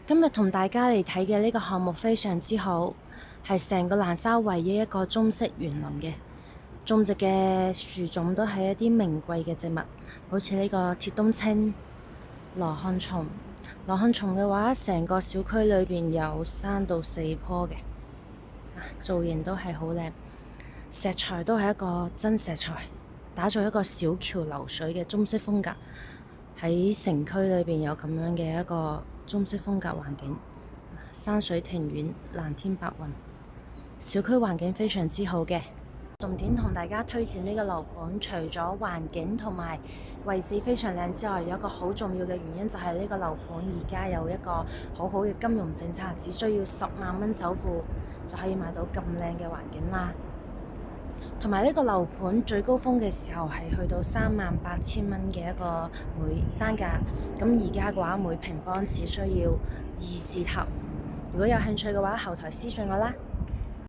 今日同大家嚟睇嘅呢個項目非常之好，係成個蘭沙唯一一個中式園林嘅，種植嘅樹種都係一啲名貴嘅植物，好似呢個鐵冬青、羅漢松。羅漢松嘅話，成個小區裏邊有3到4棵嘅，造型都係好靚，石材都係一個真石材，打造一個小橋流水嘅中式風格。喺城區裏邊有咁樣嘅一個中式風格環境，山水庭院，藍天白雲，小區環境非常之好嘅。重點同大家推薦呢個樓盤，除咗環境同埋位置非常靚之外，有一個好重要嘅原因就係呢個樓盤而家有一個好好嘅金融政策，只需要10萬蚊首付就可以買到咁靚嘅環境啦。同埋呢個樓盤最高峰嘅時候係去到38000蚊嘅一個每單價，咁而家嘅話每平方只需要2字頭。如果有興趣嘅話，後台私信我啦。